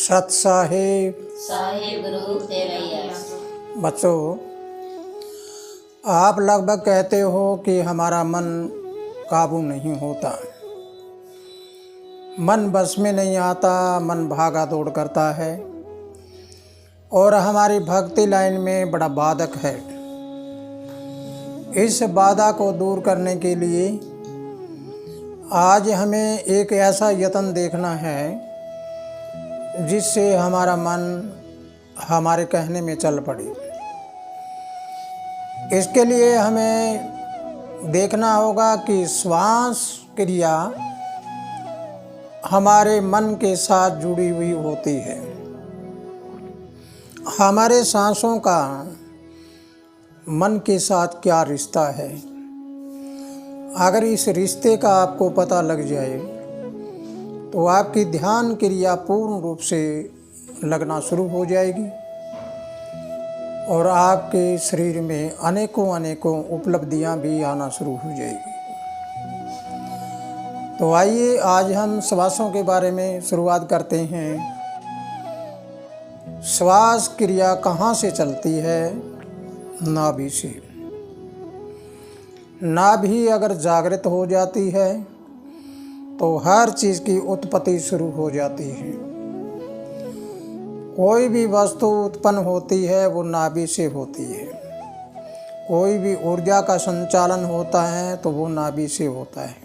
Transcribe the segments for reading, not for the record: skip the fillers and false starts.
सत साहिब साहिब गुरु तेरैया। बच्चों, आप लगभग कहते हो कि हमारा मन काबू नहीं होता, मन बस में नहीं आता, मन भागा दौड़ करता है और हमारी भक्ति लाइन में बड़ा बाधक है। इस बाधा को दूर करने के लिए आज हमें एक ऐसा यत्न देखना है जिससे हमारा मन हमारे कहने में चल पड़े। इसके लिए हमें देखना होगा कि श्वास क्रिया हमारे मन के साथ जुड़ी हुई होती है। हमारे सांसों का मन के साथ क्या रिश्ता है, अगर इस रिश्ते का आपको पता लग जाए तो आपकी ध्यान क्रिया पूर्ण रूप से लगना शुरू हो जाएगी और आपके शरीर में अनेकों उपलब्धियां भी आना शुरू हो जाएगी। तो आइए आज हम श्वासों के बारे में शुरुआत करते हैं। श्वास क्रिया कहाँ से चलती है? नाभि से। नाभि अगर जागृत हो जाती है तो हर चीज़ की उत्पत्ति शुरू हो जाती है। कोई भी वस्तु उत्पन्न होती है वो नाभि से होती है। कोई भी ऊर्जा का संचालन होता है तो वो नाभि से होता है।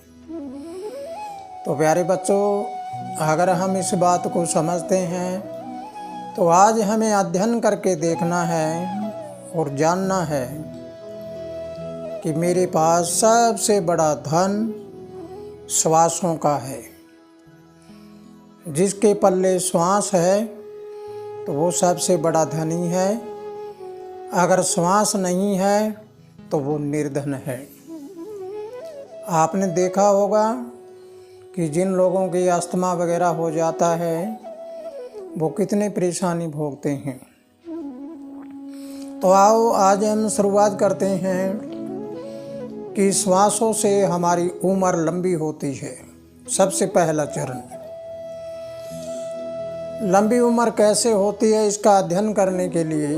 तो प्यारे बच्चों, अगर हम इस बात को समझते हैं तो आज हमें अध्ययन करके देखना है और जानना है कि मेरे पास सबसे बड़ा धन श्वासों का है। जिसके पल्ले श्वास है तो वो सबसे बड़ा धनी है। अगर श्वास नहीं है तो वो निर्धन है। आपने देखा होगा कि जिन लोगों की अस्थमा वगैरह हो जाता है वो कितने परेशानी भोगते हैं। तो आओ आज हम शुरुआत करते हैं कि श्वासों से हमारी उम्र लंबी होती है। सबसे पहला चरण, लंबी उम्र कैसे होती है इसका अध्ययन करने के लिए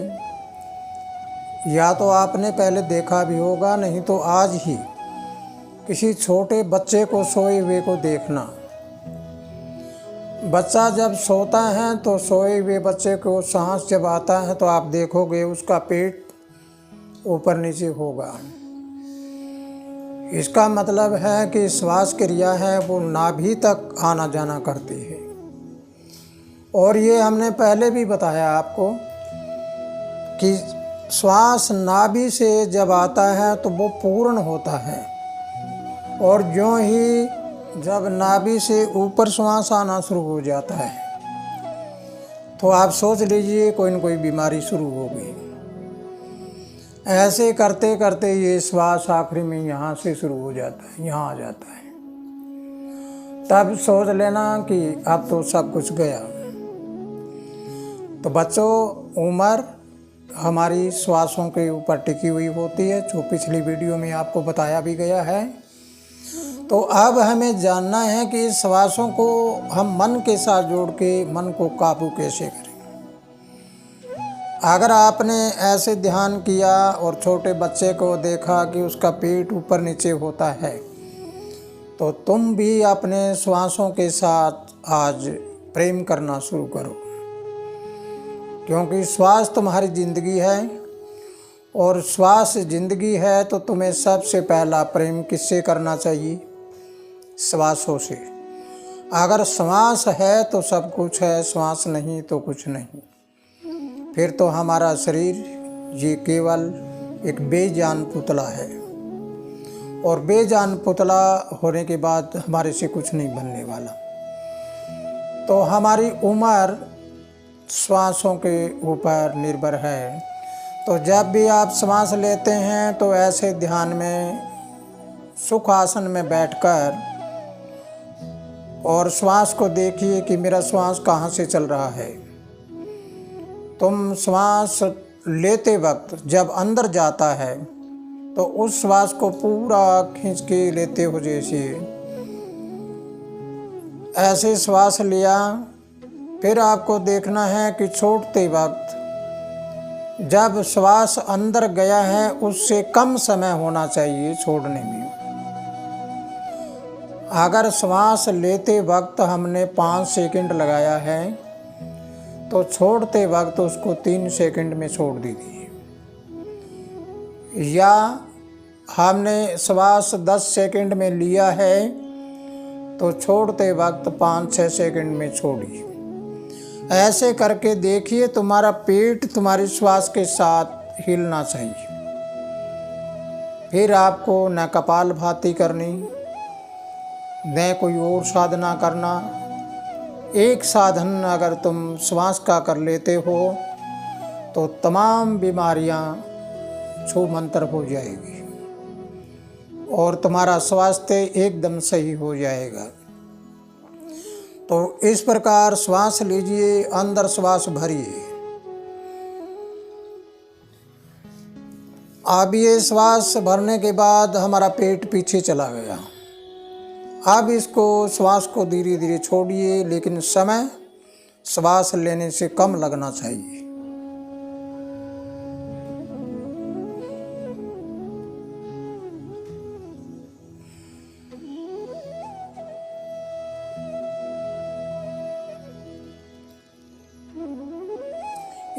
या तो आपने पहले देखा भी होगा, नहीं तो आज ही किसी छोटे बच्चे को सोए हुए को देखना। बच्चा जब सोता है तो सोए हुए बच्चे को सांस जब आता है तो आप देखोगे उसका पेट ऊपर नीचे होगा। इसका मतलब है कि श्वास क्रिया है वो नाभि तक आना जाना करती है। और ये हमने पहले भी बताया आपको कि श्वास नाभि से जब आता है तो वो पूर्ण होता है और ज्यों ही जब नाभि से ऊपर श्वास आना शुरू हो जाता है तो आप सोच लीजिए कोई न कोई बीमारी शुरू हो गई। ऐसे करते करते ये श्वास आखिरी में यहाँ से शुरू हो जाता है, यहाँ आ जाता है। तब सोच लेना कि अब तो सब कुछ गया। तो बच्चों, उम्र हमारी श्वासों के ऊपर टिकी हुई होती है, जो पिछली वीडियो में आपको बताया भी गया है। तो अब हमें जानना है कि इस श्वासों को हम मन के साथ जोड़ के मन को काबू कैसे करें। अगर आपने ऐसे ध्यान किया और छोटे बच्चे को देखा कि उसका पेट ऊपर नीचे होता है तो तुम भी अपने श्वासों के साथ आज प्रेम करना शुरू करो, क्योंकि श्वास तुम्हारी ज़िंदगी है और श्वास ज़िंदगी है। तो तुम्हें सबसे पहला प्रेम किससे करना चाहिए? श्वासों से। अगर श्वास है तो सब कुछ है, श्वास नहीं तो कुछ नहीं। फिर तो हमारा शरीर ये केवल एक बेजान पुतला है और बेजान पुतला होने के बाद हमारे से कुछ नहीं बनने वाला। तो हमारी उम्र श्वासों के ऊपर निर्भर है। तो जब भी आप श्वास लेते हैं तो ऐसे ध्यान में सुख आसन में बैठकर और श्वास को देखिए कि मेरा श्वास कहाँ से चल रहा है। तुम श्वास लेते वक्त जब अंदर जाता है तो उस श्वास को पूरा खींच के लेते हो, जैसे ऐसे श्वास लिया, फिर आपको देखना है कि छोड़ते वक्त जब श्वास अंदर गया है उससे कम समय होना चाहिए छोड़ने में। अगर श्वास लेते वक्त हमने 5 सेकंड लगाया है तो छोड़ते वक्त उसको 3 सेकंड में छोड़ दीजिए। या हमने श्वास 10 सेकंड में लिया है तो छोड़ते वक्त 5-6 सेकंड में छोड़िए। ऐसे करके देखिए, तुम्हारा पेट तुम्हारी श्वास के साथ हिलना चाहिए। फिर आपको न कपालभाति करनी, न कोई और साधना करना। एक साधन अगर तुम श्वास का कर लेते हो तो तमाम बीमारियां छूमंतर हो जाएगी और तुम्हारा स्वास्थ्य एकदम सही हो जाएगा। तो इस प्रकार श्वास लीजिए, अंदर श्वास भरिए। अब ये श्वास भरने के बाद हमारा पेट पीछे चला गया। अब इसको श्वास को धीरे धीरे छोड़िए, लेकिन समय श्वास लेने से कम लगना चाहिए।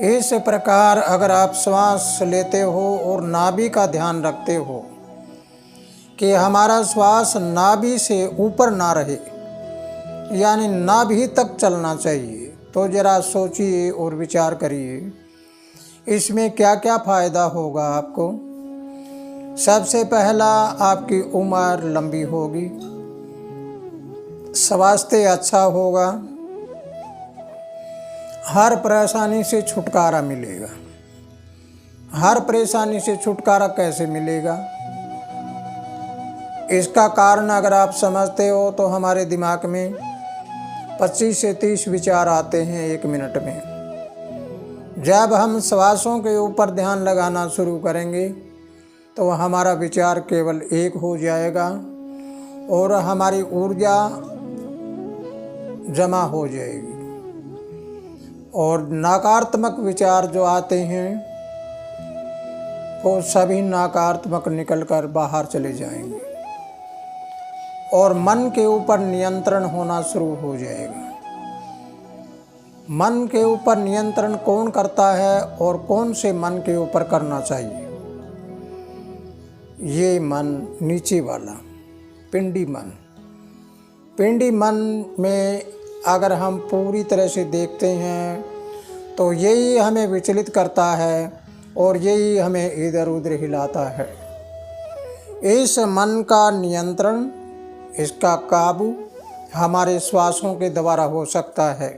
इस प्रकार अगर आप श्वास लेते हो और नाभि का ध्यान रखते हो कि हमारा श्वास नाभि से ऊपर ना रहे, यानी नाभि तक चलना चाहिए, तो ज़रा सोचिए और विचार करिए इसमें क्या क्या फ़ायदा होगा आपको। सबसे पहला, आपकी उम्र लंबी होगी, स्वास्थ्य अच्छा होगा, हर परेशानी से छुटकारा मिलेगा। हर परेशानी से छुटकारा कैसे मिलेगा, इसका कारण अगर आप समझते हो तो हमारे दिमाग में 25 से 30 विचार आते हैं 1 मिनट में। जब हम श्वासों के ऊपर ध्यान लगाना शुरू करेंगे तो हमारा विचार केवल एक हो जाएगा और हमारी ऊर्जा जमा हो जाएगी और नकारात्मक विचार जो आते हैं वो सभी नकारात्मक निकलकर बाहर चले जाएंगे और मन के ऊपर नियंत्रण होना शुरू हो जाएगा। मन के ऊपर नियंत्रण कौन करता है और कौन से मन के ऊपर करना चाहिए? ये मन नीचे वाला पिंडी मन। पिंडी मन में अगर हम पूरी तरह से देखते हैं तो यही हमें विचलित करता है और यही हमें इधर उधर हिलाता है। इस मन का नियंत्रण, इसका काबू हमारे श्वासों के द्वारा हो सकता है,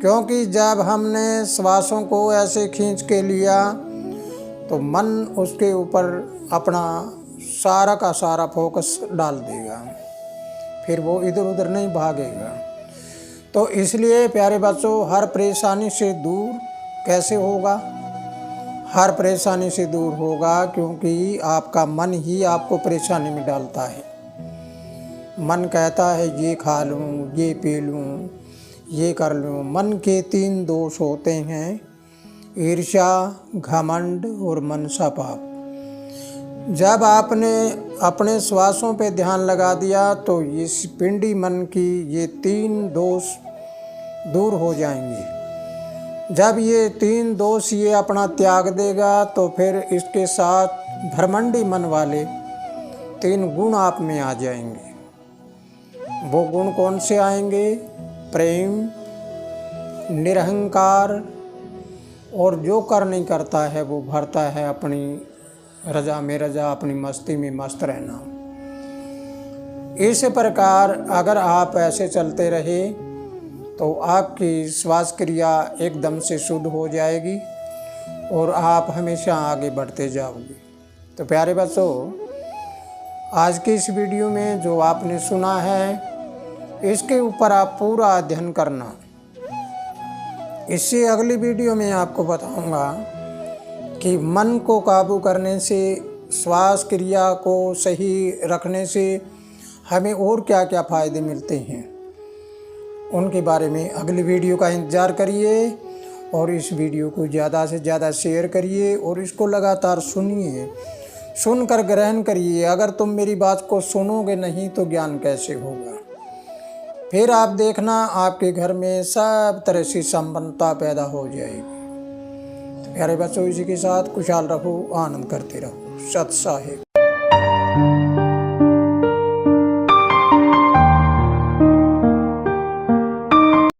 क्योंकि जब हमने श्वासों को ऐसे खींच के लिया तो मन उसके ऊपर अपना सारा का सारा फोकस डाल देगा, फिर वो इधर उधर नहीं भागेगा। तो इसलिए प्यारे बच्चों, हर परेशानी से दूर कैसे होगा? हर परेशानी से दूर होगा क्योंकि आपका मन ही आपको परेशानी में डालता है। मन कहता है ये खा लूँ, ये पी लूँ, ये कर लूँ। मन के 3 दोष होते हैं, ईर्ष्या, घमंड और मनसा पाप। जब आपने अपने श्वासों पे ध्यान लगा दिया तो इस पिंडी मन की ये 3 दोष दूर हो जाएंगे। जब ये 3 दोष ये अपना त्याग देगा तो फिर इसके साथ घमंडी मन वाले 3 गुण आप में आ जाएंगे। वो गुण कौन से आएंगे? प्रेम, निरहंकार और जो कर नहीं करता है वो भरता है अपनी रजा में रजा, अपनी मस्ती में मस्त रहना। इस प्रकार अगर आप ऐसे चलते रहे तो आपकी श्वास क्रिया एकदम से शुद्ध हो जाएगी और आप हमेशा आगे बढ़ते जाओगे। तो प्यारे बच्चों, आज की इस वीडियो में जो आपने सुना है इसके ऊपर आप पूरा अध्ययन करना। इससे अगली वीडियो में आपको बताऊंगा कि मन को काबू करने से, श्वास क्रिया को सही रखने से हमें और क्या क्या फ़ायदे मिलते हैं। उनके बारे में अगली वीडियो का इंतज़ार करिए और इस वीडियो को ज़्यादा से ज़्यादा शेयर करिए और इसको लगातार सुनिए, सुनकर ग्रहण करिए। अगर तुम मेरी बात को सुनोगे नहीं तो ज्ञान कैसे होगा। फिर आप देखना आपके घर में सब तरह से संपन्नता पैदा हो जाएगी। तो प्यारे बच्चों, इसी के साथ खुशहाल रहो, आनंद करते रहो। सत साहिब।